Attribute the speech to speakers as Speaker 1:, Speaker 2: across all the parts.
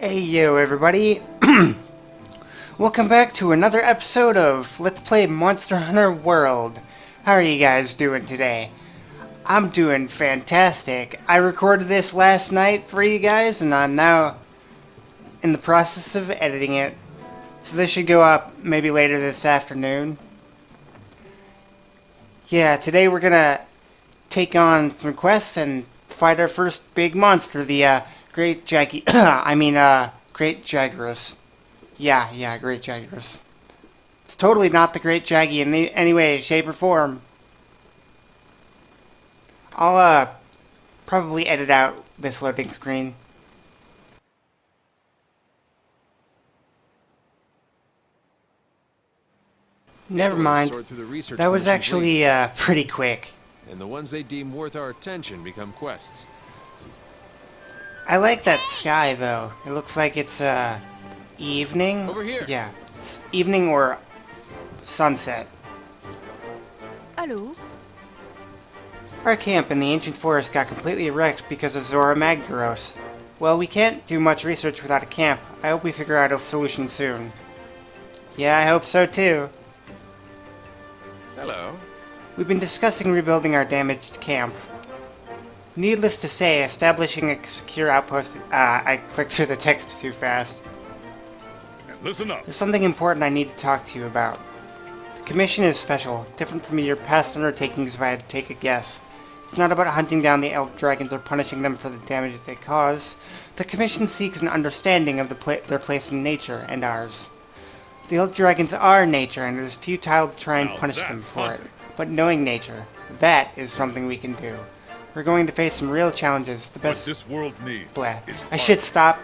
Speaker 1: Hey yo everybody, welcome back to another episode of Let's Play Monster Hunter World. How are you guys doing today? I'm doing fantastic. I recorded this last night for you guys and I'm now in the process of editing it. So this should go up maybe later this afternoon. Yeah, today we're gonna take on some quests and fight our first big monster, the Great Great Jagras. Yeah, Great Jagras. It's totally not the Great Jaggy in any way, shape, or form. I'll, probably edit out this loading screen. Never mind. That was actually, pretty quick.
Speaker 2: And the ones they deem worth our attention become quests.
Speaker 1: I like that sky, though. It looks like it's, evening?
Speaker 2: Over here!
Speaker 1: Yeah, it's evening or sunset.
Speaker 3: Hello?
Speaker 1: Our camp in the ancient forest got completely wrecked because of Zora Magdaros. Well, we can't do much research without a camp. I hope we figure out a solution soon. Yeah, I hope so too.
Speaker 2: Hello.
Speaker 1: We've been discussing rebuilding our damaged camp. Needless to say, establishing a secure outpost... I clicked through the text too fast.
Speaker 4: Listen up.
Speaker 1: There's something important I need to talk to you about. The commission is special, different from your past undertakings if I had to take a guess. It's not about hunting down the elf dragons or punishing them for the damage they cause. The commission seeks an understanding of their place in nature and ours. The elf dragons are nature, and it is futile to try and punish them for it. But knowing nature, that is something we can do. We're going to face some real challenges. The best...
Speaker 4: What this world needs is
Speaker 1: I should stop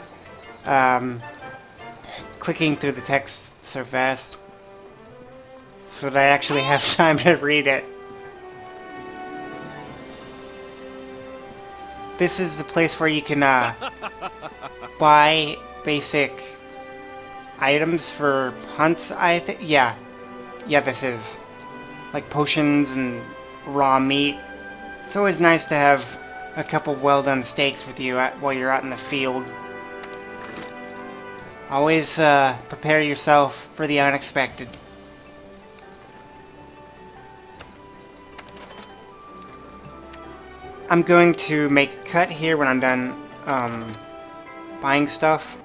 Speaker 1: clicking through the text so fast so that I actually have time to read it. This is the place where you can buy basic items for hunts, I think. Yeah, this is. Like potions and raw meat. It's always nice to have a couple well-done steaks with you while you're out in the field. Always prepare yourself for the unexpected. I'm going to make a cut here when I'm done buying stuff.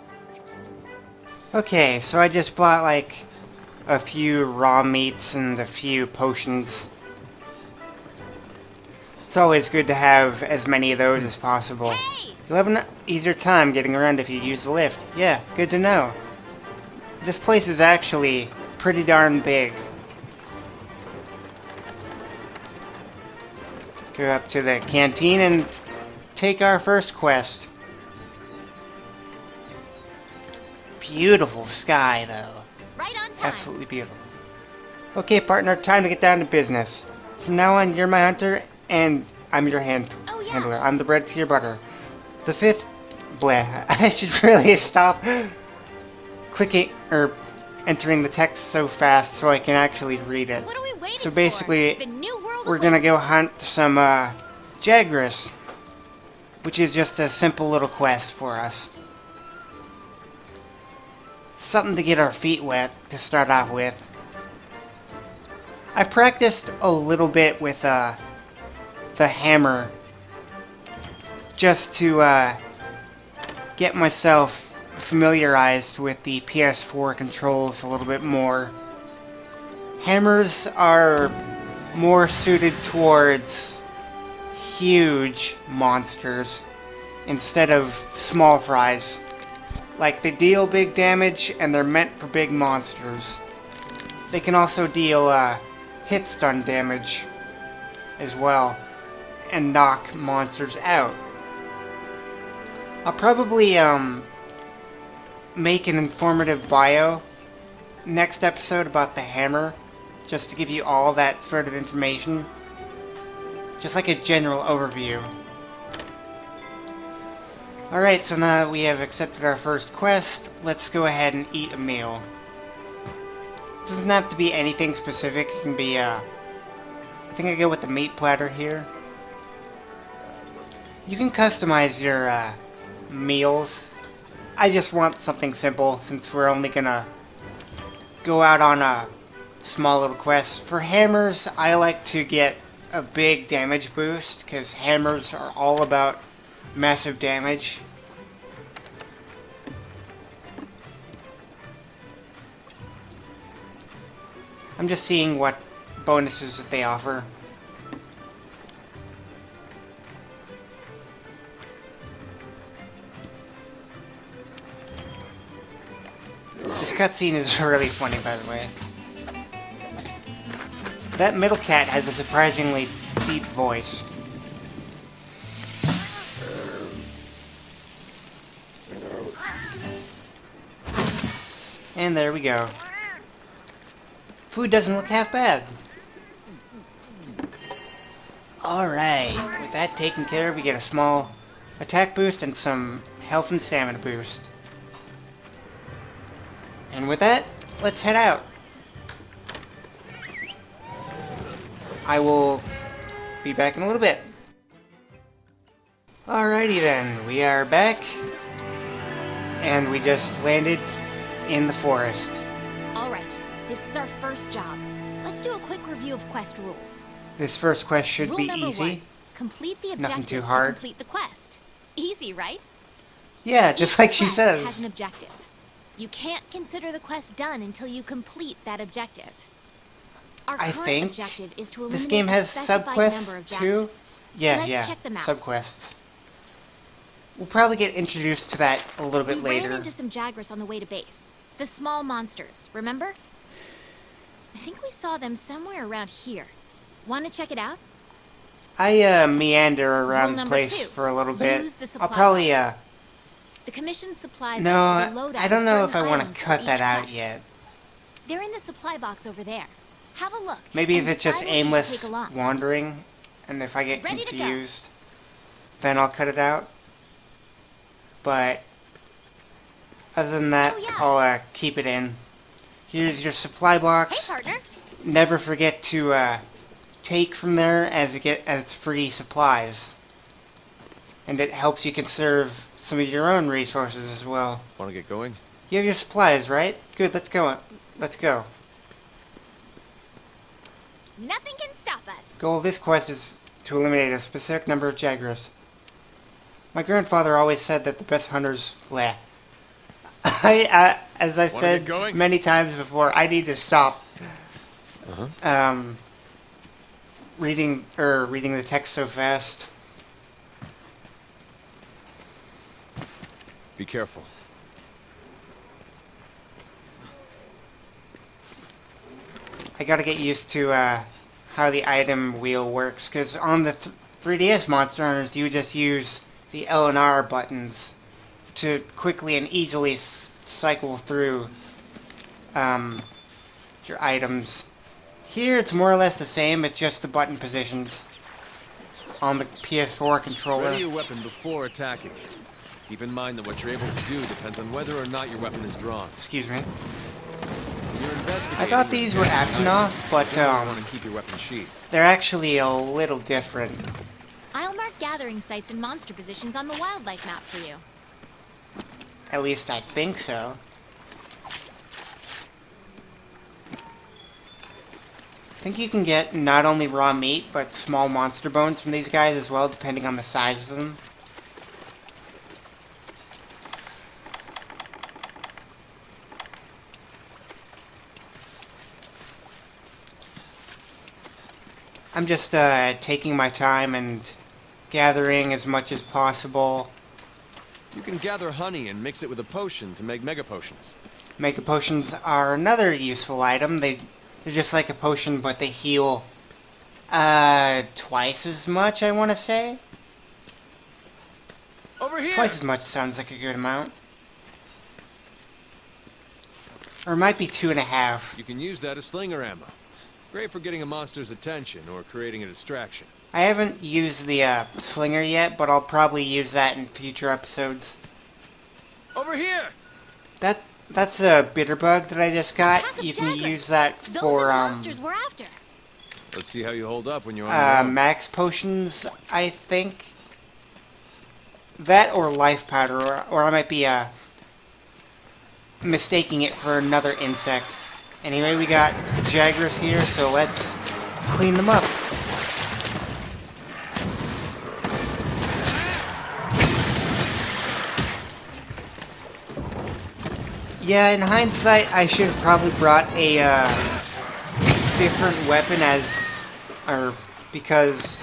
Speaker 1: Okay, so I just bought like a few raw meats and a few potions. It's always good to have as many of those as possible.
Speaker 3: Hey!
Speaker 1: You'll have an easier time getting around if you use the lift. Yeah, good to know. This place is actually pretty darn big. Go up to the canteen and take our first quest. Beautiful sky, though.
Speaker 3: Right on time.
Speaker 1: Absolutely beautiful. Okay, partner, time to get down to business. From now on, you're my hunter, and I'm your handler. I'm the bread to your butter. The fifth... Bleh. I should really stop clicking, or entering the text so fast so I can actually read it.
Speaker 3: What are we waiting
Speaker 1: So basically,
Speaker 3: for? The new world
Speaker 1: we're gonna go
Speaker 3: awaits.
Speaker 1: hunt some, Jagras, which is just a simple little quest for us. Something to get our feet wet to start off with. I practiced a little bit with, the hammer just to, get myself familiarized with the PS4 controls a little bit more. Hammers are more suited towards huge monsters instead of small fries. Like, they deal big damage and they're meant for big monsters. They can also deal hit stun damage as well and knock monsters out. I'll probably make an informative bio next episode about the hammer, just to give you all that sort of information. Just like a general overview. Alright, so now that we have accepted our first quest, let's go ahead and eat a meal. It doesn't have to be anything specific, it can be, I think I go with the meat platter here. You can customize your, meals I just want something simple since we're only gonna go out on a small little quest. For hammers, I like to get a big damage boost because hammers are all about massive damage. I'm just seeing what bonuses that they offer. This cutscene is really funny, by the way. That middle cat has a surprisingly deep voice. And there we go. Food doesn't look half bad. Alright, with that taken care of, we get a small attack boost and some health and stamina boost. And with that, let's head out. I will be back in a little bit. Alrighty then, we are back. And we just landed in the forest.
Speaker 3: Alright, this is our first job. Let's do a quick review of quest rules.
Speaker 1: This first quest should be
Speaker 3: Rule number
Speaker 1: easy.
Speaker 3: 1. Complete the
Speaker 1: Nothing
Speaker 3: objective
Speaker 1: too
Speaker 3: to
Speaker 1: hard.
Speaker 3: complete the quest. Easy, right?
Speaker 1: Yeah, just
Speaker 3: Each
Speaker 1: like she
Speaker 3: quest has
Speaker 1: says.
Speaker 3: an objective. You can't consider the quest done until you complete that objective. Our
Speaker 1: I
Speaker 3: current
Speaker 1: think
Speaker 3: objective is to
Speaker 1: this
Speaker 3: eliminate
Speaker 1: game has
Speaker 3: a specified number of
Speaker 1: subquests too.
Speaker 3: Jagras.
Speaker 1: Yeah,
Speaker 3: Let's
Speaker 1: yeah,
Speaker 3: check them out.
Speaker 1: subquests. We'll probably get introduced to that a little bit
Speaker 3: We
Speaker 1: later.
Speaker 3: ran into some Jagras on the way to base. The small monsters, remember? I think we saw them somewhere around here. Want to check it out?
Speaker 1: I meander
Speaker 3: Rule
Speaker 1: around the
Speaker 3: number
Speaker 1: place
Speaker 3: 2.
Speaker 1: for a little bit.
Speaker 3: Use the supply
Speaker 1: I'll probably
Speaker 3: box. The commission supplies
Speaker 1: no,
Speaker 3: us with a loadout
Speaker 1: I don't
Speaker 3: of
Speaker 1: know if I
Speaker 3: certain
Speaker 1: want to
Speaker 3: items for
Speaker 1: cut
Speaker 3: each
Speaker 1: that out
Speaker 3: quest.
Speaker 1: yet.
Speaker 3: They're in the supply box over there. Have a look.
Speaker 1: Maybe
Speaker 3: and
Speaker 1: if it's just
Speaker 3: decide what you should
Speaker 1: aimless
Speaker 3: take along.
Speaker 1: wandering, and if I get
Speaker 3: Ready to go.
Speaker 1: confused, then I'll cut it out. But other than that,
Speaker 3: Oh, yeah.
Speaker 1: I'll keep it in. Here's your supply
Speaker 3: Hey,
Speaker 1: box.
Speaker 3: partner.
Speaker 1: Never forget to take from there as free supplies, and it helps you conserve some of your own resources as well.
Speaker 2: Want to get going?
Speaker 1: You have your supplies, right? Good. Let's go. Let's go.
Speaker 3: Nothing can stop us.
Speaker 1: Goal of this quest is to eliminate a specific number of Jagras. My grandfather always said that the best hunters... Bleh. As I said
Speaker 2: get going?
Speaker 1: many times before, I need to stop reading the text so fast.
Speaker 2: Be careful.
Speaker 1: I gotta get used to how the item wheel works, because on the 3DS Monster Hunters, you just use the L and R buttons to quickly and easily cycle through your items. Here, it's more or less the same, it's just the button positions on the PS4 controller.
Speaker 2: Ready your weapon before attacking. Keep in mind that what you're able to do depends on whether or not your weapon is drawn.
Speaker 1: Excuse me.
Speaker 2: When you're investigating,
Speaker 1: I thought these were Actionoff, but
Speaker 2: you want to keep your weapon sheathed.
Speaker 1: they're actually a little different.
Speaker 3: I'll mark gathering sites and monster positions on the wildlife map for you.
Speaker 1: At least I think so. I think you can get not only raw meat, but small monster bones from these guys as well, depending on the size of them. I'm just taking my time and gathering as much as possible.
Speaker 2: You can gather honey and mix it with a potion to make mega potions.
Speaker 1: Mega potions are another useful item. They're just like a potion, but they heal twice as much, I want to say.
Speaker 2: Over here!
Speaker 1: Twice as much sounds like a good amount. Or it might be 2.5.
Speaker 2: You can use that as slinger ammo. Great for getting a monster's attention or creating a distraction.
Speaker 1: I haven't used the slinger yet, but I'll probably use that in future episodes.
Speaker 2: Over here!
Speaker 1: That's a bitter bug that I just got.
Speaker 3: Pack of
Speaker 1: You can
Speaker 3: Jagras.
Speaker 1: use that
Speaker 3: Those
Speaker 1: for
Speaker 3: are the monsters we're after.
Speaker 2: Let's see how you hold up when you're on your own.
Speaker 1: max potions, I think. That or life powder, or I might be mistaking it for another insect. Anyway, we got Jagras here, so let's clean them up. Yeah, in hindsight, I should have probably brought a different weapon because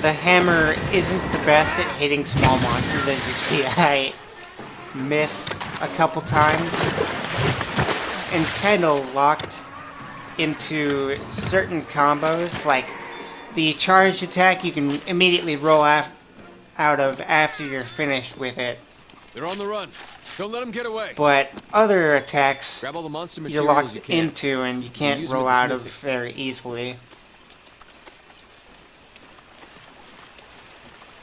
Speaker 1: the hammer isn't the best at hitting small monsters. As you see, I miss a couple times and kind of locked into certain combos, like the charged attack you can immediately roll out of after you're finished with it.
Speaker 2: They're on the run. Don't let them get away.
Speaker 1: But other attacks
Speaker 2: Grab all the monster
Speaker 1: you're
Speaker 2: materials
Speaker 1: locked
Speaker 2: you can.
Speaker 1: into and you can't
Speaker 2: use them
Speaker 1: roll
Speaker 2: with the
Speaker 1: out of
Speaker 2: smithy.
Speaker 1: very easily.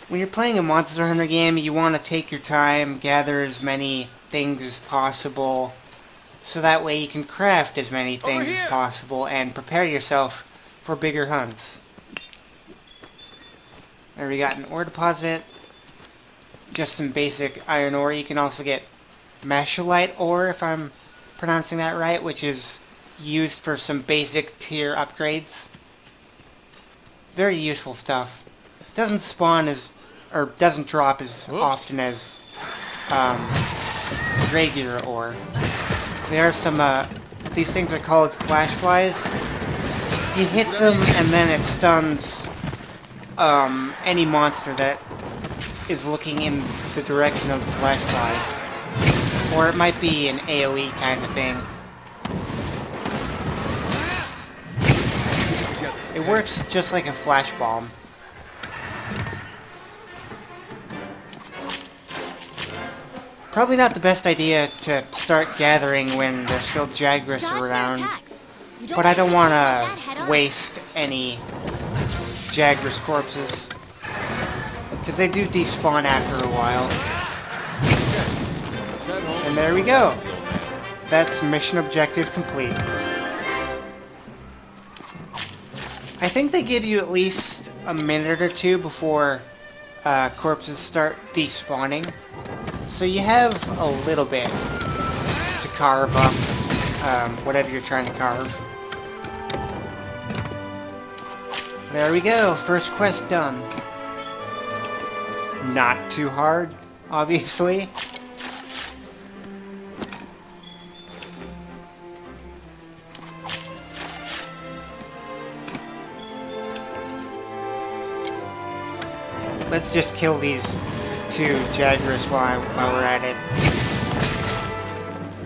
Speaker 1: When you're playing a Monster Hunter game, you want to take your time, gather as many things as possible, so that way you can craft as many things as possible and prepare yourself for bigger hunts. There we got an ore deposit, just some basic iron ore. You can also get Mashalite ore, if I'm pronouncing that right, which is used for some basic tier upgrades. Very useful stuff. Doesn't spawn as, or doesn't drop as often as regular ore. There are some, these things are called flash flies. You hit them and then it stuns any monster that is looking in the direction of the flash flies. Or it might be an AoE kind of thing. It works just like a flash bomb. Probably not the best idea to start gathering when there's still Jagras around, but I don't want to waste any Jagras corpses, because they do despawn after a while. And there we go. That's mission objective complete. I think they give you at least a minute or two before corpses start despawning. So you have a little bit to carve up whatever you're trying to carve. There we go, first quest done. Not too hard, obviously. Let's just kill these two Jagras while we're at it.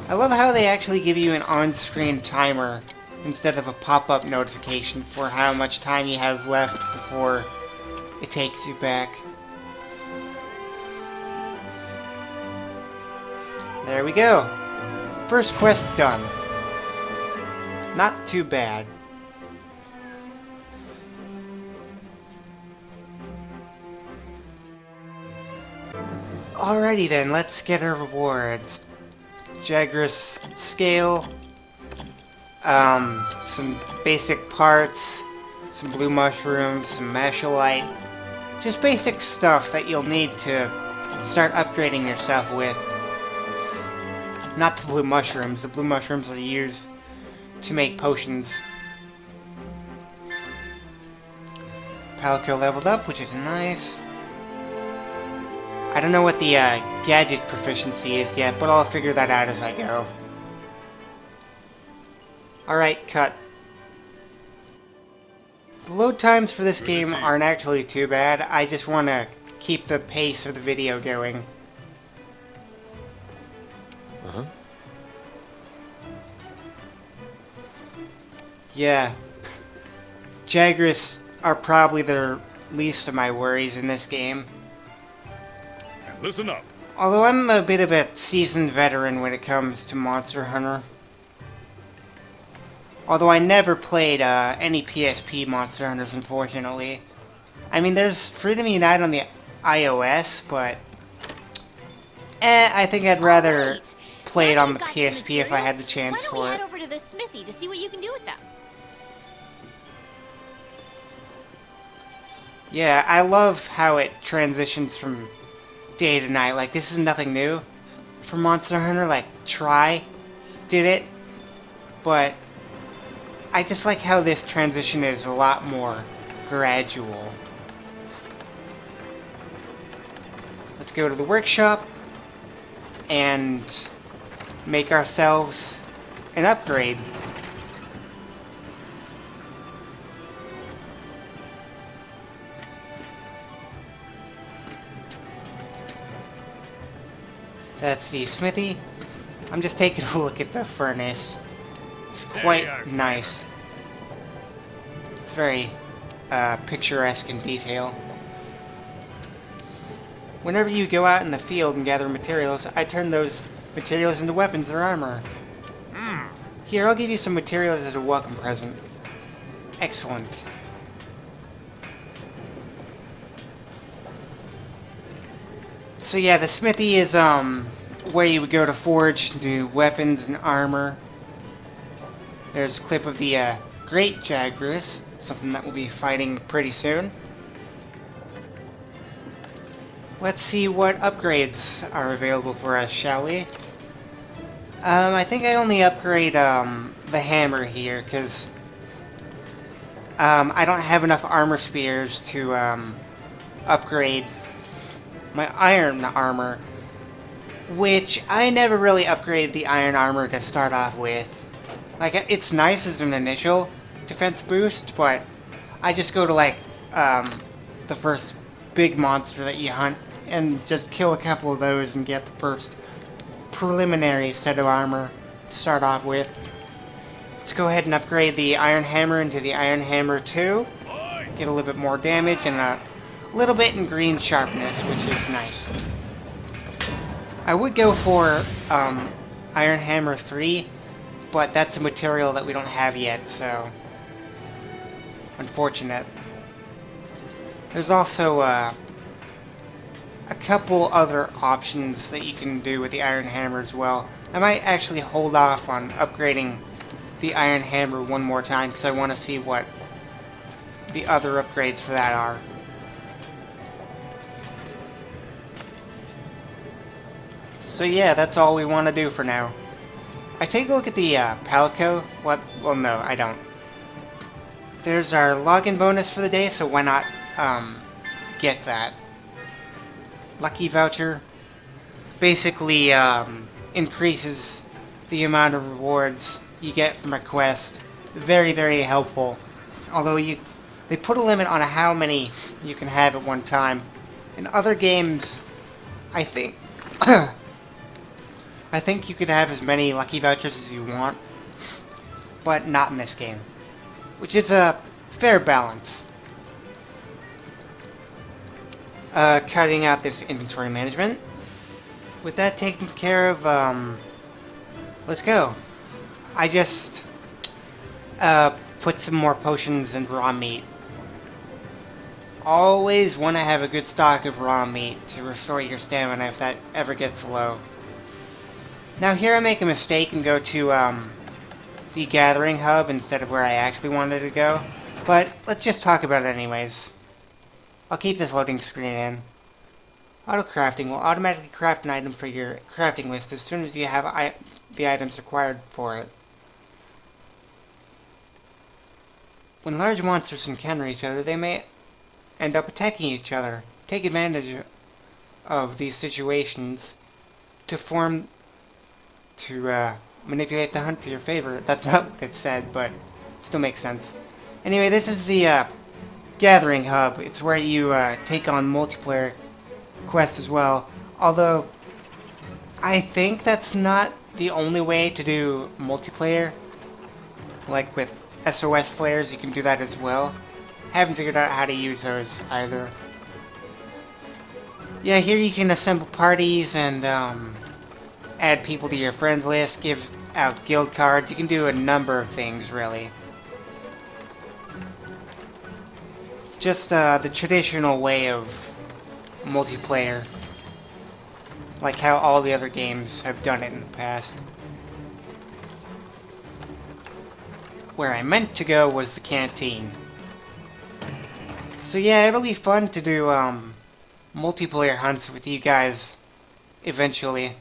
Speaker 1: I love how they actually give you an on-screen timer instead of a pop-up notification for how much time you have left before it takes you back. There we go. First quest done. Not too bad. Alrighty then, let's get our rewards. Jagras scale, some basic parts, some blue mushrooms, some mashalite. Just basic stuff that you'll need to start upgrading yourself with. Not the blue mushrooms. The blue mushrooms are used to make potions. Palico leveled up, which is nice. I don't know what the gadget proficiency is yet, but I'll figure that out as I go. Alright, cut. The load times for this game aren't actually too bad. I just want to keep the pace of the video going.
Speaker 2: Uh-huh.
Speaker 1: Yeah. Jagras are probably the least of my worries in this game.
Speaker 4: Listen up.
Speaker 1: Although I'm a bit of a seasoned veteran when it comes to Monster Hunter. Although I never played any PSP Monster Hunters, unfortunately. I mean, there's Freedom Unite on the iOS, but I think I'd rather play it on the PSP if I had the chance for it.
Speaker 3: Why don't we head over to the smithy to see what you can do with them?
Speaker 1: Yeah, I love how it transitions from day to night. Like, this is nothing new. for Monster Hunter, like Try did it, but I just like how this transition is a lot more gradual. Let's go to the workshop and make ourselves an upgrade. That's the smithy. I'm just taking a look at the furnace. It's quite nice. It's very picturesque in detail. Whenever you go out in the field and gather materials, I turn those materials into weapons or armor. Here, I'll give you some materials as a welcome present. Excellent. So yeah, the smithy is where you would go to forge new weapons and armor. There's a clip of the great Jagras, something that we'll be fighting pretty soon. Let's see what upgrades are available for us, shall we? I think I only upgrade the hammer here, because I don't have enough armor spears to upgrade my iron armor, which I never really upgraded the iron armor to start off with. Like, it's nice as an initial defense boost, but I just go to, like, the first big monster that you hunt and just kill a couple of those and get the first preliminary set of armor to start off with. Let's go ahead and upgrade the iron hammer into the iron hammer 2. Get a little bit more damage and a little bit in green sharpness, which is nice. I would go for iron hammer 3, but that's a material that we don't have yet, so unfortunate. There's also a couple other options that you can do with the iron hammer as well. I might actually hold off on upgrading the iron hammer one more time because I want to see what the other upgrades for that are. So yeah, that's all we want to do for now. I take a look at the Palico. What? Well, no, I don't. There's our login bonus for the day, so why not get that? Lucky voucher basically increases the amount of rewards you get from a quest. Very, very helpful. Although they put a limit on how many you can have at one time. In other games, I think I think you could have as many lucky vouchers as you want, but not in this game, which is a fair balance. Cutting out this inventory management. With that taken care of, let's go. I just put some more potions and raw meat. Always want to have a good stock of raw meat to restore your stamina if that ever gets low. Now here I make a mistake and go to the gathering hub instead of where I actually wanted to go, but let's just talk about it anyways. I'll keep this loading screen in. Auto crafting will automatically craft an item for your crafting list as soon as you have the items required for it. When large monsters encounter each other, they may end up attacking each other. Take advantage of these situations to manipulate the hunt to your favor. That's not what it said, but it still makes sense. Anyway, this is the gathering hub. It's where you take on multiplayer quests as well. Although, I think that's not the only way to do multiplayer. Like with SOS flares, you can do that as well. Haven't figured out how to use those either. Yeah, here you can assemble parties and add people to your friends list, give out guild cards. You can do a number of things, really. It's just the traditional way of multiplayer, like how all the other games have done it in the past. Where I meant to go was the canteen. So yeah, it'll be fun to do multiplayer hunts with you guys eventually.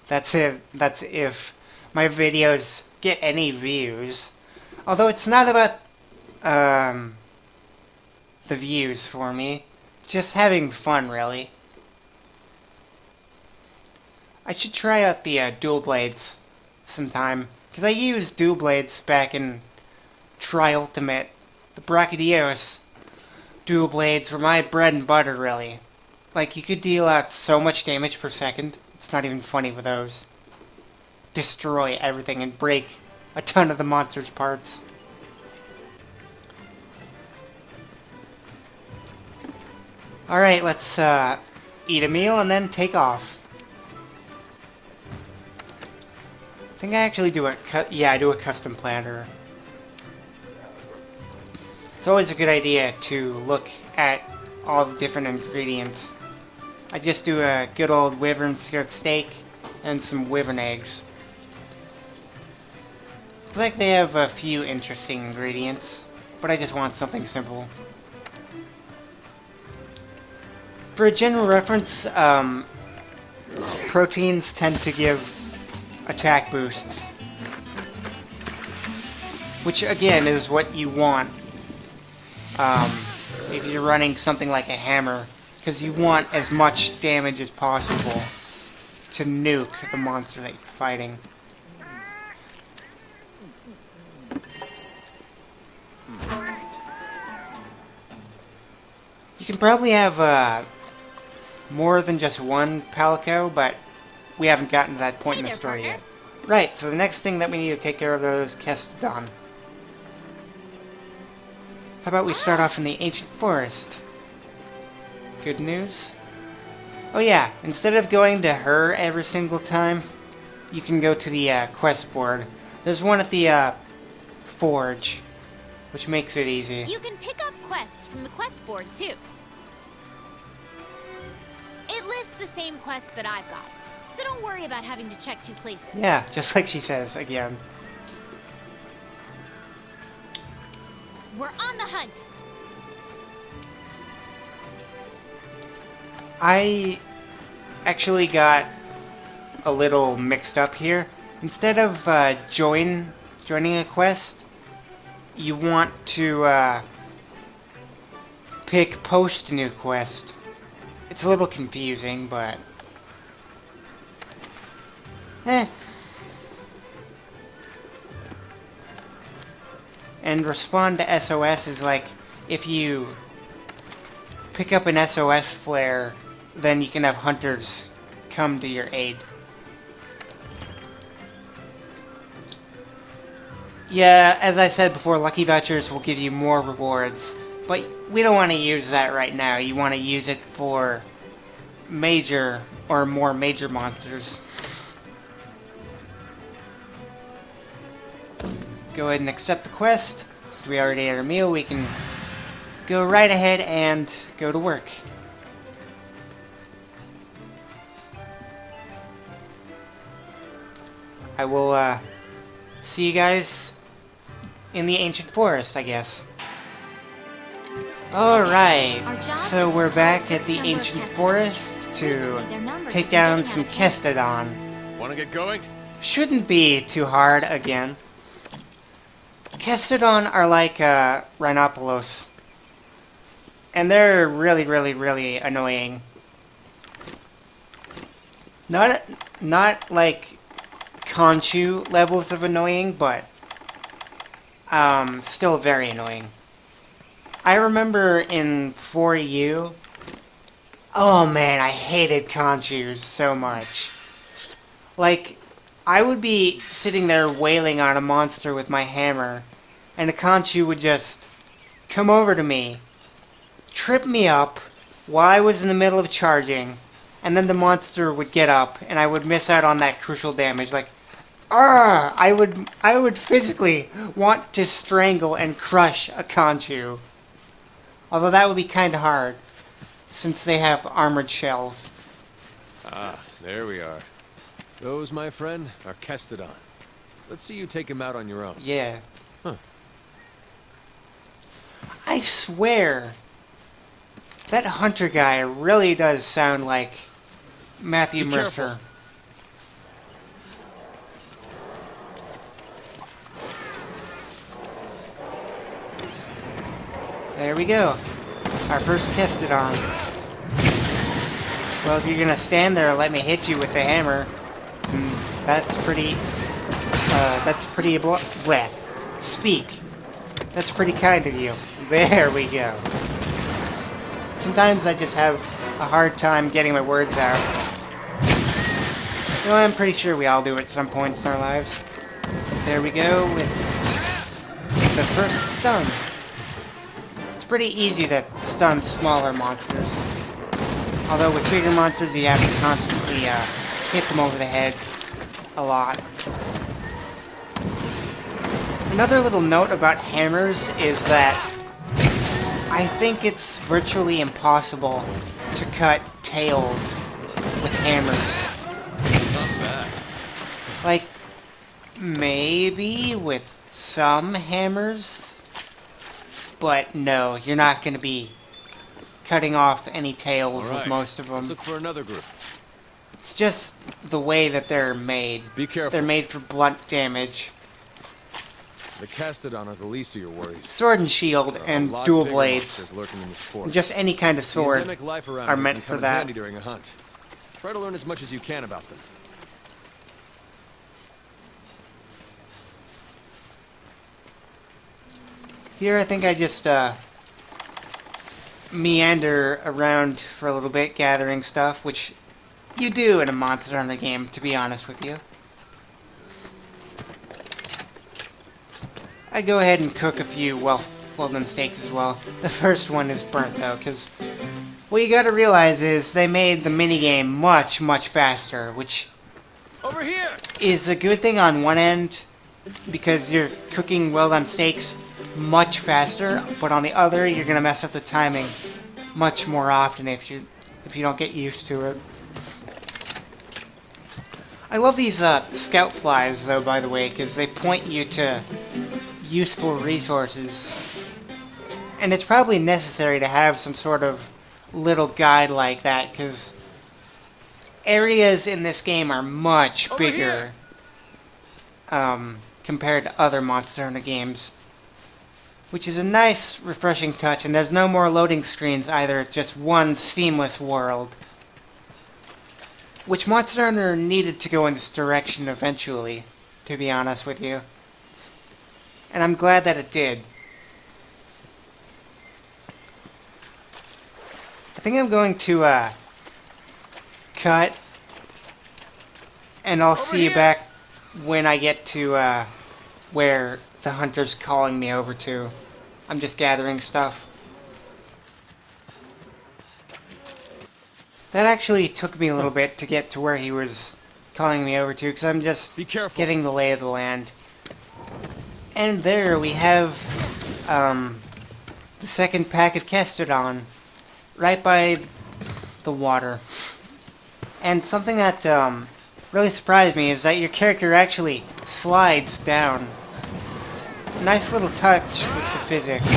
Speaker 1: That's if my videos get any views. Although it's not about the views for me. It's just having fun, really. I should try out the dual blades sometime, because I used dual blades back in Tri-Ultimate. The Brachydios dual blades were my bread and butter, really. Like, you could deal out so much damage per second. It's not even funny with those. Destroy everything and break a ton of the monster's parts. Alright, let's eat a meal and then take off. I think I actually do I do a custom planner. It's always a good idea to look at all the different ingredients. I just do a good old wyvern skirt steak and some wyvern eggs. Looks like they have a few interesting ingredients, but I just want something simple. For a general reference, proteins tend to give attack boosts, which again is what you want if you're running something like a hammer, because you want as much damage as possible to nuke the monster that you're fighting. You can probably have more than just one Palico, but we haven't gotten to that point in the story yet. Right, so the next thing that we need to take care of is Kestodon. How about we start off in the ancient forest? Good news? Oh yeah, instead of going to her every single time, you can go to the quest board. There's one at the forge, which makes it easy.
Speaker 3: You can pick up quests from the quest board too. It lists the same quest that I've got, so don't worry about having to check 2 places.
Speaker 1: Yeah, just like she says again.
Speaker 3: We're on the hunt.
Speaker 1: I actually got a little mixed up here. Instead of joining a quest, you want to pick post new quest. It's a little confusing, but And respond to SOS is like, if you pick up an SOS flare, then you can have hunters come to your aid. Yeah, as I said before, lucky vouchers will give you more rewards, but we don't want to use that right now. You want to use it for major or more major monsters. Go ahead and accept the quest. Since we already ate our meal, we can go right ahead and go to work. I will see you guys in the ancient forest, I guess. Alright, so we're back at the ancient forest to take down some Kestodon.
Speaker 2: Wanna get going?
Speaker 1: Shouldn't be too hard again. Kestodon are like Rhinopolos. And they're really, really, really annoying. Not like Conchu levels of annoying, but still very annoying. I remember in 4U, oh man, I hated Conchus so much. Like, I would be sitting there wailing on a monster with my hammer, and a Conchu would just come over to me, trip me up while I was in the middle of charging, and then the monster would get up, and I would miss out on that crucial damage. Like, I would physically want to strangle and crush a Conchu. Although that would be kinda hard, since they have armored shells.
Speaker 2: Ah, there we are. Those, my friend, are Kestodon. Let's see you take him out on your own.
Speaker 1: Yeah.
Speaker 2: Huh.
Speaker 1: I swear, that hunter guy really does sound like Matthew
Speaker 2: Be
Speaker 1: Mercer.
Speaker 2: careful.
Speaker 1: There we go. Our first Kestodon. Well, if you're gonna stand there and let me hit you with the hammer, that's pretty bleh. Speak. That's pretty kind of you. There we go. Sometimes I just have a hard time getting my words out. You know, I'm pretty sure we all do at some points in our lives. There we go with the first stun. It's pretty easy to stun smaller monsters. Although with bigger monsters you have to constantly hit them over the head a lot. Another little note about hammers is that I think it's virtually impossible to cut tails with hammers.
Speaker 2: Not bad.
Speaker 1: Like, maybe with some hammers, but no, you're not going to be cutting off any tails with most of them.
Speaker 2: Let's look for another group.
Speaker 1: It's just the way that they're made.
Speaker 2: Be careful.
Speaker 1: They're made for blunt damage.
Speaker 2: The Kestodon are the least of your worries.
Speaker 1: Sword and shield and dual blades,
Speaker 2: Lurking in this forest.
Speaker 1: and just any kind of sword,
Speaker 2: The endemic life around
Speaker 1: are
Speaker 2: them
Speaker 1: meant
Speaker 2: can
Speaker 1: for
Speaker 2: come in
Speaker 1: that.
Speaker 2: handy during a hunt. Try to learn as much as you can about them.
Speaker 1: Here I think I just meander around for a little bit gathering stuff, which you do in a Monster Hunter game, to be honest with you. I go ahead and cook a few well-done steaks as well. The first one is burnt though, because what you gotta realize is they made the minigame much, much faster, which
Speaker 2: Over here!
Speaker 1: is a good thing on one end, because you're cooking well-done steaks much faster, but on the other, you're gonna mess up the timing much more often if you don't get used to it. I love these scout flies, though, by the way, because they point you to useful resources, and it's probably necessary to have some sort of little guide like that, because areas in this game are much bigger compared to other Monster Hunter games. Which is a nice, refreshing touch, and there's no more loading screens either, it's just one seamless world. Which Monster Hunter needed to go in this direction eventually, to be honest with you. And I'm glad that it did. I think I'm going to, cut, and I'll see you back when I get to, where the hunter's calling me over to. I'm just gathering stuff. That actually took me a little bit to get to where he was calling me over to, because I'm just getting the lay of the land. And there we have the second pack of Kestodon, right by the water. And something that really surprised me is that your character actually slides down. Nice little touch with the physics.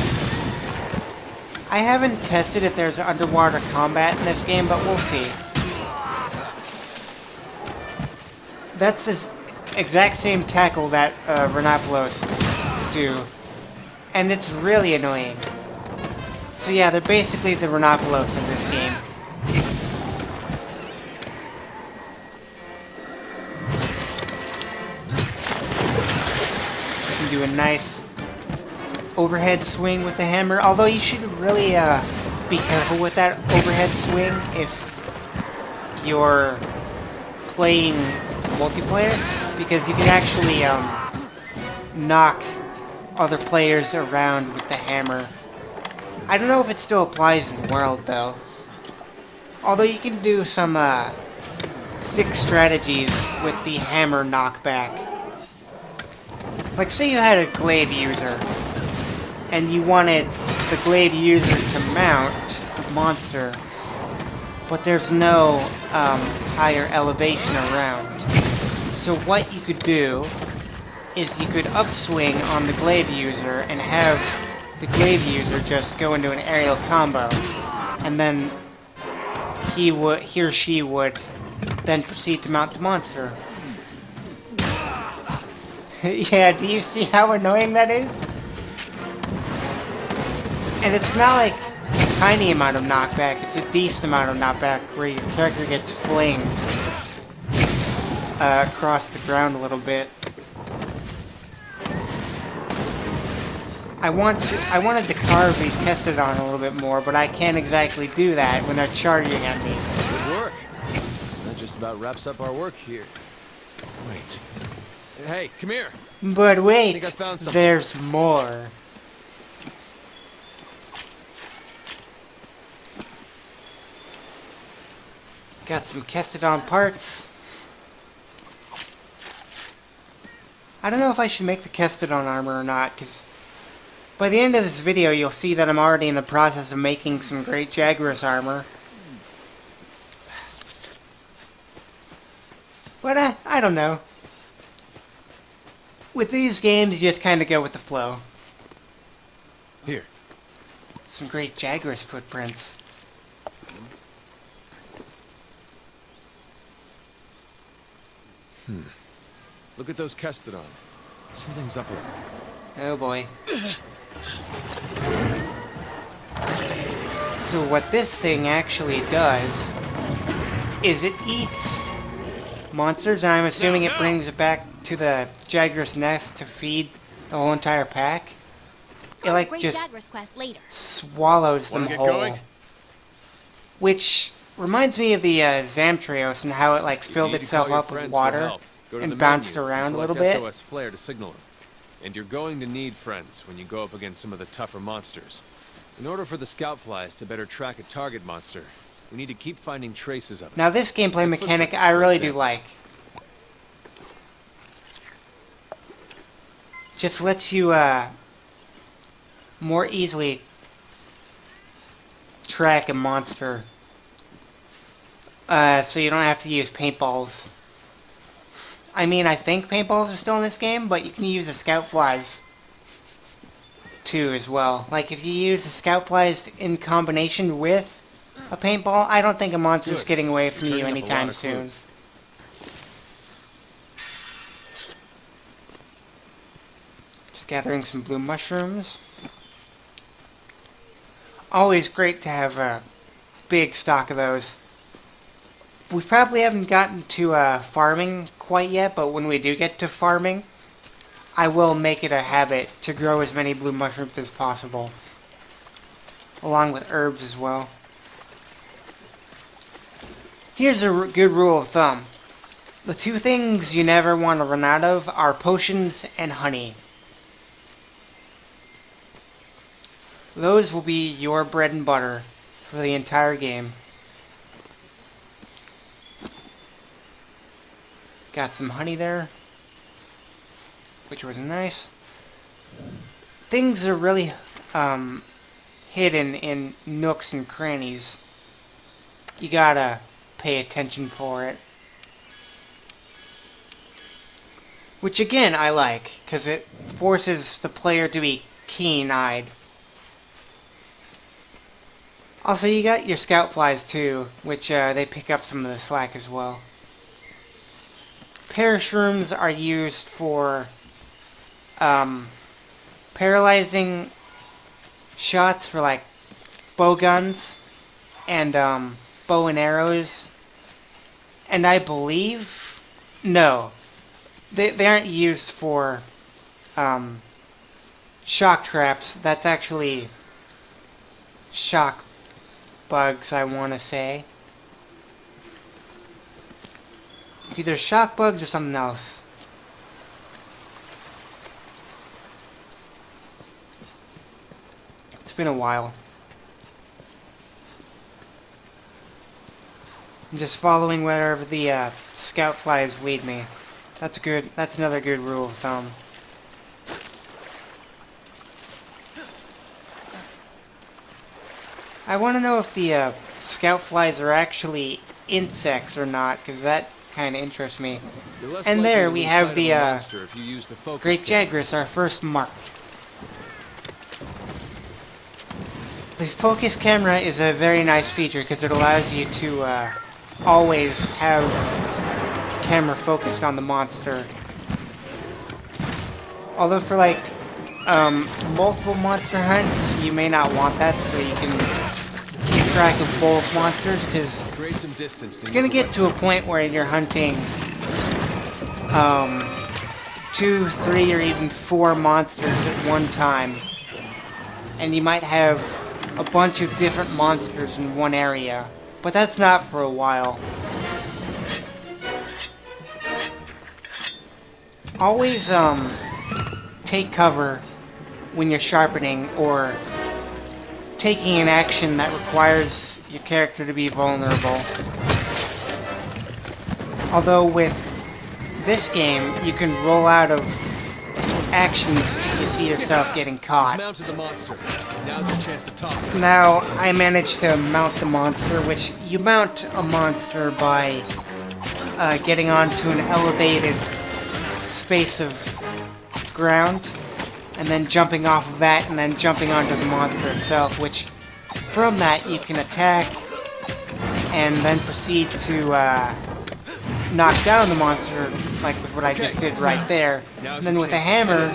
Speaker 1: I haven't tested if there's underwater combat in this game, but we'll see. That's this exact same tackle that Rhinopolos do, and it's really annoying. So yeah, they're basically the Rhinopolos in this game. Do a nice overhead swing with the hammer, although you should really be careful with that overhead swing if you're playing multiplayer, because you can actually knock other players around with the hammer. I don't know if it still applies in World though, although you can do some sick strategies with the hammer knockback. Like, say you had a glaive user, and you wanted the glaive user to mount the monster, but there's no higher elevation around. So what you could do is you could upswing on the glaive user and have the glaive user just go into an aerial combo, and then he or she would then proceed to mount the monster. Yeah, do you see how annoying that is? And it's not like a tiny amount of knockback, it's a decent amount of knockback where your character gets flinged across the ground a little bit. I wanted to carve these Kestodon a little bit more, but I can't exactly do that when they're charging at me.
Speaker 2: Good work. That just about wraps up our work here. Wait. Hey, come here.
Speaker 1: But wait,
Speaker 2: I found something.
Speaker 1: there's more. Got some Kestodon parts. I don't know if I should make the Kestodon armor or not, because by the end of this video you'll see that I'm already in the process of making some great Jagras armor. But I don't know. With these games, you just kind of go with the flow.
Speaker 2: Here.
Speaker 1: Some great Jagras footprints.
Speaker 2: Look at those Kestodon. Something's up with them.
Speaker 1: Oh boy. So what this thing actually does is it eats monsters, and I'm assuming it brings it back to the Jagras nest to feed the whole entire pack. It like
Speaker 3: Great
Speaker 1: just
Speaker 3: Jagras quest later.
Speaker 1: swallows them
Speaker 2: Wanna get
Speaker 1: whole.
Speaker 2: going?
Speaker 1: Which reminds me of the Zamtrios and how it like filled
Speaker 2: You need to
Speaker 1: itself
Speaker 2: call your
Speaker 1: up with
Speaker 2: friends for
Speaker 1: water
Speaker 2: help. Go to
Speaker 1: and
Speaker 2: the
Speaker 1: bounced
Speaker 2: menu
Speaker 1: around
Speaker 2: and
Speaker 1: a little
Speaker 2: select
Speaker 1: bit.
Speaker 2: SOS flare to signal them. And you're going to need friends when you go up against some of the tougher monsters. In order for the scout flies to better track a target monster, we need to keep finding traces of it.
Speaker 1: Now this gameplay
Speaker 2: Like
Speaker 1: mechanic
Speaker 2: footprints,
Speaker 1: I
Speaker 2: for
Speaker 1: really do
Speaker 2: example.
Speaker 1: like. Just lets you more easily track a monster. So you don't have to use paintballs. I mean, I think paintballs are still in this game, but you can use the scout flies too as well. Like if you use the scout flies in combination with a paintball, I don't think a monster's
Speaker 2: Good.
Speaker 1: getting away from
Speaker 2: You're
Speaker 1: you
Speaker 2: turning up a lot
Speaker 1: anytime
Speaker 2: of
Speaker 1: soon.
Speaker 2: clues.
Speaker 1: Just gathering some blue mushrooms. Always great to have a big stock of those. We probably haven't gotten to farming quite yet, but when we do get to farming, I will make it a habit to grow as many blue mushrooms as possible. Along with herbs as well. Here's a good rule of thumb. The two things you never want to run out of are potions and honey. Those will be your bread and butter for the entire game. Got some honey there, which was nice. Things are really hidden in nooks and crannies. You gotta pay attention for it. Which again I like, because it forces the player to be keen-eyed. Also, you got your scout flies too, which they pick up some of the slack as well. Parashrooms are used for paralyzing shots for like bow guns and bow and arrows. And I believe, no, they aren't used for shock traps. That's actually shock bugs, I want to say. It's either shock bugs or something else. It's been a while. I'm just following wherever the scout flies lead me. That's another good rule of thumb. I want to know if the scout flies are actually insects or not, because that kind of interests me.
Speaker 2: You're less
Speaker 1: And
Speaker 2: likely
Speaker 1: there
Speaker 2: to
Speaker 1: we
Speaker 2: lose
Speaker 1: have
Speaker 2: sight
Speaker 1: the
Speaker 2: of a monster if you use the focus
Speaker 1: Great
Speaker 2: camera.
Speaker 1: Jagras, our first mark. The focus camera is a very nice feature because it allows you to always have camera focused on the monster. Although for like multiple monster hunts, you may not want that, so you can keep track of both monsters, because
Speaker 2: Create some distance.
Speaker 1: it's gonna get to a point where you're hunting 2, 3, or even 4 monsters at one time, and you might have a bunch of different monsters in one area, but that's not for a while. Always take cover when you're sharpening or taking an action that requires your character to be vulnerable. Although with this game, you can roll out of actions if you see yourself getting caught.
Speaker 2: Mounted the monster. Now's your chance to talk.
Speaker 1: Now, I managed to mount the monster, which you mount a monster by getting onto an elevated space of ground, and then jumping off of that, and then jumping onto the monster itself, which from that you can attack and then proceed to knock down the monster, like with what I just did right there. And then with a hammer,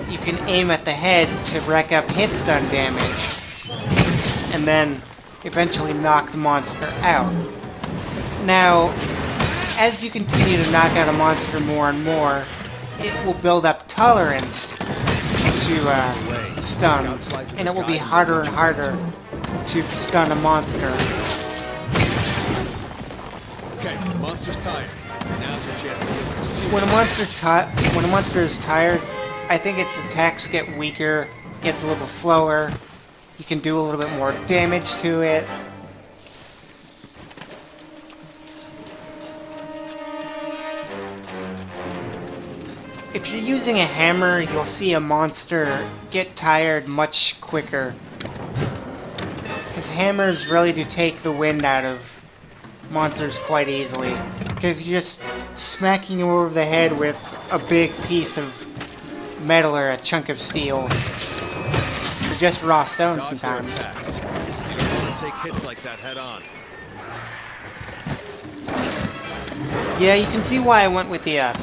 Speaker 1: you can aim at the head to rack up hit stun damage, and then eventually knock the monster out. Now, as you continue to knock out a monster more and more, it will build up tolerance to stuns, and it will be harder and harder to stun a monster.
Speaker 2: Okay, the monster's tired. Now's your chance to get some serious.
Speaker 1: When a monster is tired, I think its attacks get weaker, gets a little slower. You can do a little bit more damage to it. If you're using a hammer, you'll see a monster get tired much quicker. Because hammers really do take the wind out of monsters quite easily. Because you're just smacking them over the head with a big piece of metal or a chunk of steel. Or just raw stone
Speaker 2: Dodge their
Speaker 1: sometimes.
Speaker 2: attacks. You don't want to take hits like that head on.
Speaker 1: Yeah, you can see why I went with the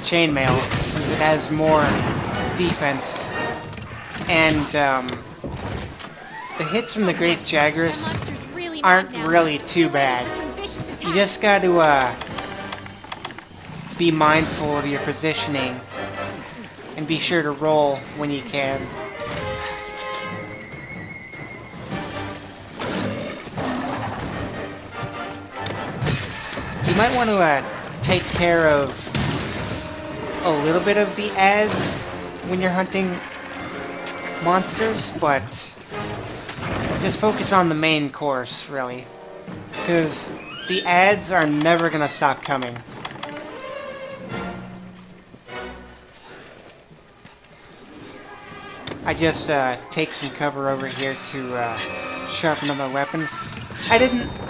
Speaker 1: chainmail, since it has more defense. And the hits from the Great Jagras
Speaker 3: Monster's really
Speaker 1: aren't
Speaker 3: mad now.
Speaker 1: really too
Speaker 3: They're ready
Speaker 1: bad.
Speaker 3: for some vicious
Speaker 1: You
Speaker 3: attacks.
Speaker 1: just got to be mindful of your positioning and be sure to roll when you can. You might want to take care of a little bit of the ads when you're hunting monsters, but just focus on the main course, really. Because the ads are never gonna stop coming. I just take some cover over here to sharpen up my weapon. I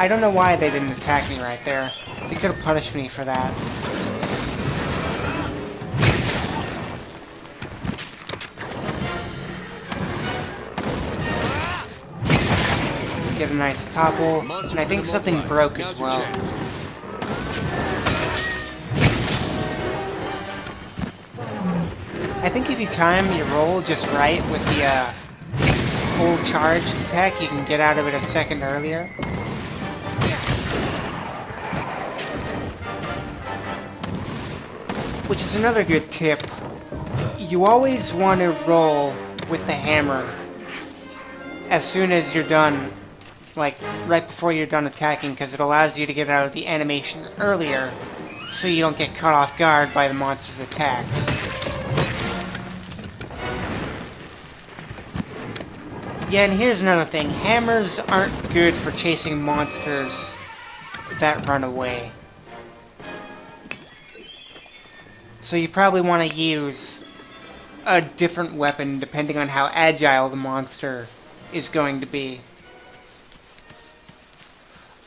Speaker 1: don't know why they didn't attack me right there. They could have punished me for that. Get a nice topple, and I think something broke as well. I think if you time your roll just right with the full charged attack, you can get out of it a second earlier. Which is another good tip. You always want to roll with the hammer as soon as you're done, like right before you're done attacking, because it allows you to get out of the animation earlier so you don't get caught off guard by the monster's attacks. Yeah, and here's another thing. Hammers aren't good for chasing monsters that run away. So you probably want to use a different weapon depending on how agile the monster is going to be.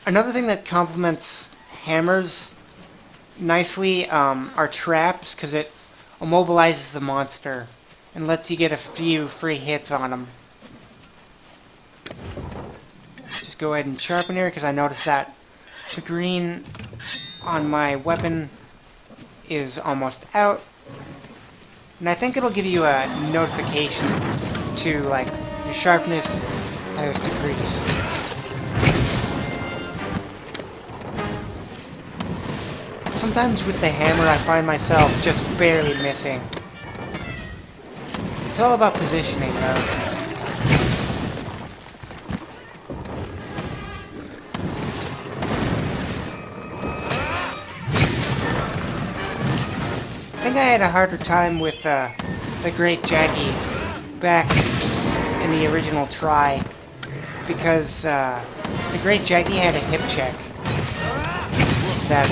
Speaker 1: Another thing that complements hammers nicely are traps, because it immobilizes the monster and lets you get a few free hits on them. Just go ahead and sharpen here, because I noticed that the green on my weapon is almost out. And I think it'll give you a notification to, like, your sharpness has decreased. Sometimes with the hammer I find myself just barely missing. It's all about positioning, though. I think I had a harder time with the Great Jaggy back in the original try because the Great Jaggy had a hip check that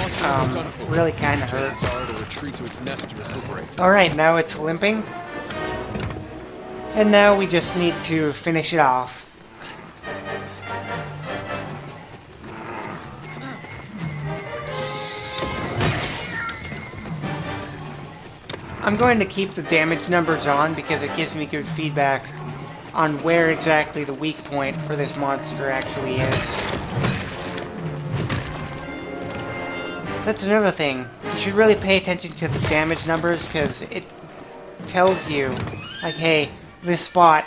Speaker 1: really kind of hurt. Alright, now it's limping. And now we just need to finish it off. I'm going to keep the damage numbers on because it gives me good feedback on where exactly the weak point for this monster actually is. That's another thing. You should really pay attention to the damage numbers because it tells you, like, hey, this spot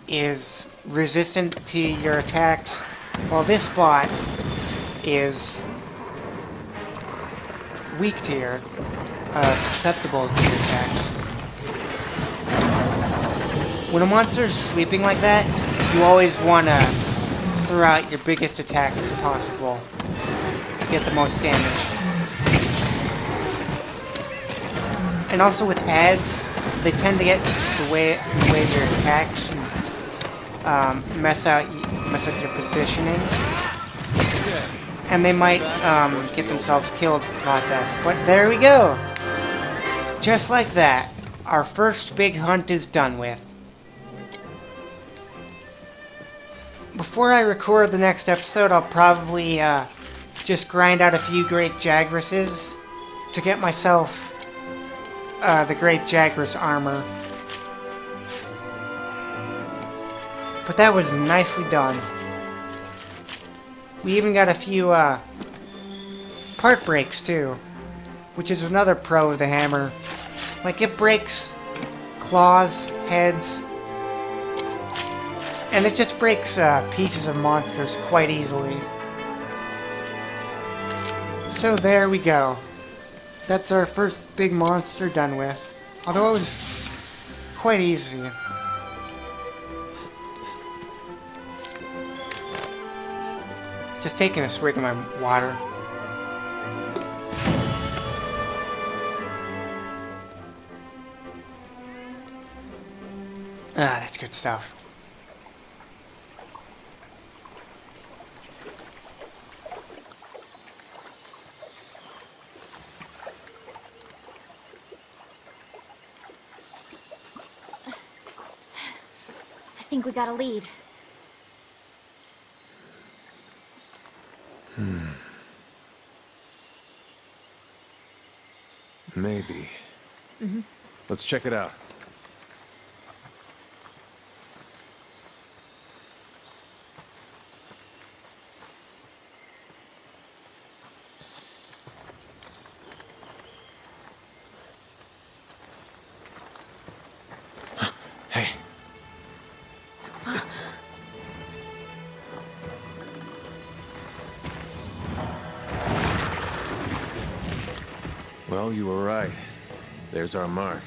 Speaker 1: is resistant to your attacks, while this spot is weak to your susceptible to your attacks. When a monster is sleeping like that, you always want to throw out your biggest attack as possible to get the most damage. And also with adds, they tend to get the way of your attacks and mess up your positioning. And they might get themselves killed in the process. But there we go! Just like that, our first big hunt is done with. Before I record the next episode, I'll probably just grind out a few Great Jagrases to get myself the Great Jagras armor. But that was nicely done. We even got a few part breaks too, which is another pro of the hammer. Like, it breaks claws, heads, and it just breaks pieces of monsters quite easily. So there we go. That's our first big monster done with. Although it was quite easy. Just taking a swig of my water. Ah, that's good stuff.
Speaker 3: I think we got a lead.
Speaker 2: Maybe. Let's check it out. Hey. Well, you were right. There's our mark.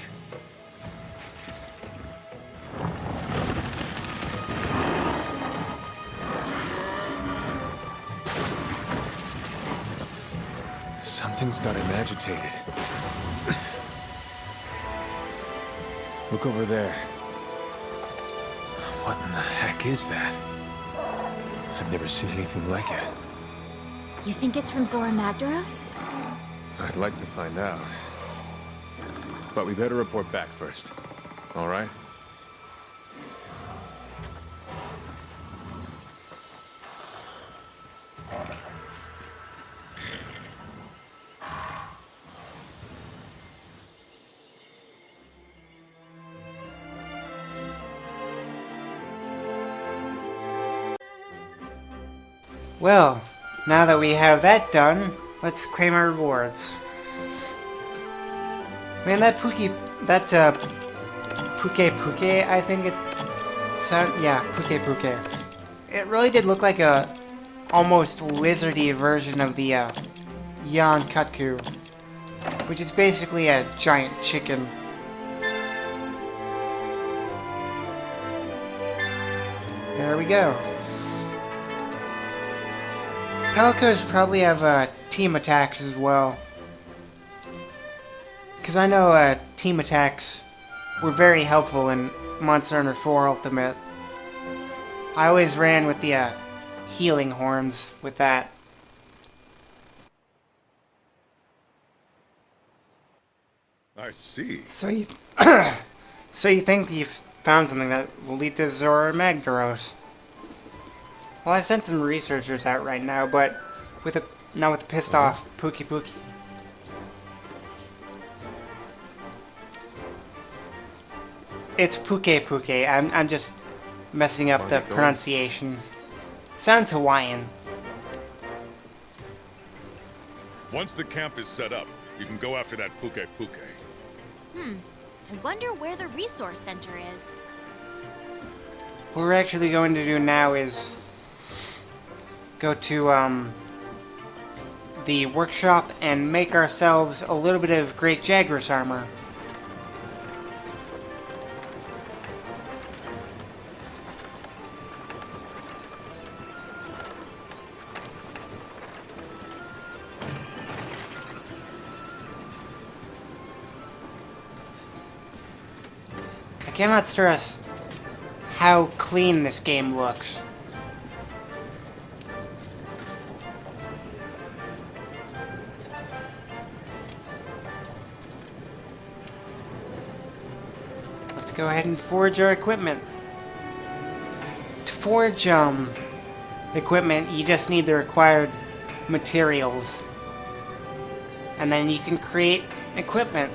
Speaker 2: Something's got him agitated. Look over there. What in the heck is that? I've never seen anything like it.
Speaker 3: You think it's from Zora Magdaros?
Speaker 2: I'd like to find out. But we better report back first. All right?
Speaker 1: Well, now that we have that done, let's claim our rewards. Man, that Puke, I think it yeah, Puke. It really did look like a almost lizardy version of the Yan Kutku, which is basically a giant chicken. There we go. Pelicos probably have team attacks as well. Because I know team attacks were very helpful in Monster Hunter 4 Ultimate. I always ran with the healing horns with that.
Speaker 4: I see.
Speaker 1: So you, so you think you've found something that will lead to Zora Magdaros? Well, I sent some researchers out right now, but not with the pissed off Pookie. It's Puke. I'm just messing up the pronunciation. Sounds Hawaiian.
Speaker 4: Once the camp is set up, you can go after that Puke.
Speaker 3: I wonder where the resource center is.
Speaker 1: What we're actually going to do now is go to the workshop and make ourselves a little bit of great Jagras armor. I cannot stress how clean this game looks. Let's go ahead and forge our equipment. To forge equipment, you just need the required materials. And then you can create equipment.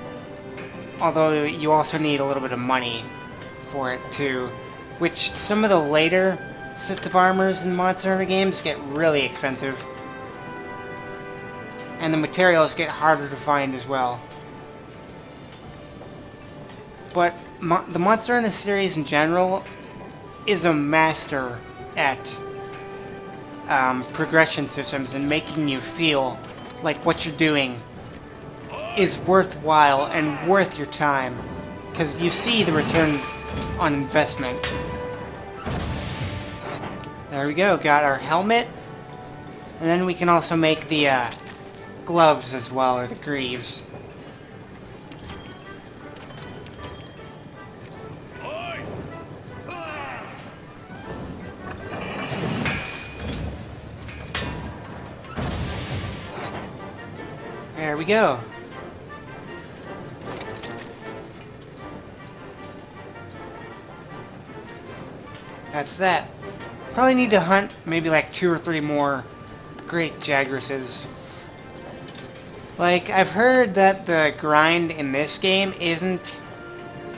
Speaker 1: Although you also need a little bit of money for it too, which some of the later sets of armors in Monster Hunter games get really expensive. And the materials get harder to find as well. But the Monster Hunter series in general is a master at progression systems and making you feel like what you're doing is worthwhile and worth your time, because you see the return on investment. There we go, got our helmet, and then we can also make the gloves as well, or the greaves. There we go. That's that. Probably need to hunt maybe like 2 or 3 more great Jagrases. Like, I've heard that the grind in this game isn't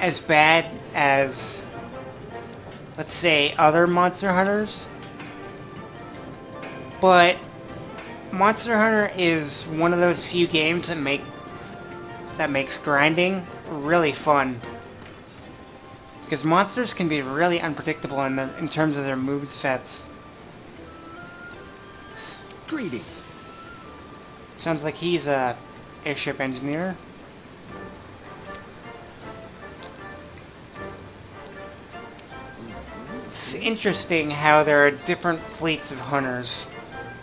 Speaker 1: as bad as, let's say, other Monster Hunters. But Monster Hunter is one of those few games that makes grinding really fun. Because monsters can be really unpredictable in terms of their movesets.
Speaker 5: Greetings.
Speaker 1: Sounds like he's a airship engineer. It's interesting how there are different fleets of hunters.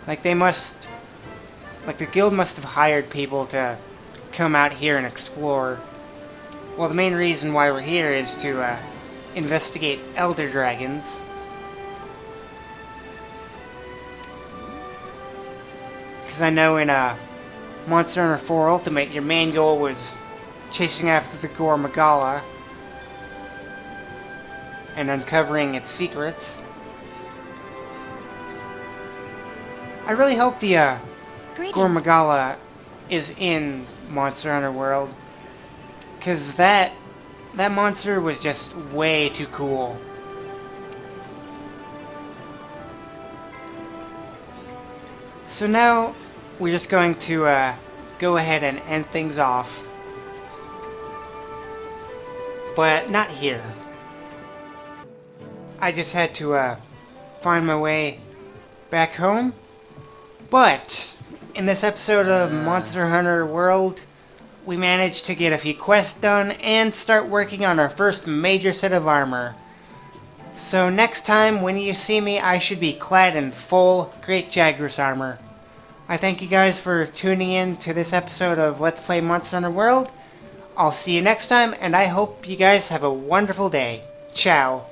Speaker 1: Like the guild must have hired people to come out here and explore. Well, the main reason why we're here is to investigate elder dragons. Because I know in Monster Hunter 4 Ultimate, your main goal was chasing after the Gore Magala and uncovering its secrets. I really hope the Gore Magala is in Monster Hunter World, because that monster was just way too cool. So now we're just going to go ahead and end things off. but not here. I just had to find my way back home. But in this episode of Monster Hunter World, we managed to get a few quests done and start working on our first major set of armor. So next time when you see me, I should be clad in full Great Jagras armor. I thank you guys for tuning in to this episode of Let's Play Monster Hunter World. I'll see you next time, and I hope you guys have a wonderful day. Ciao.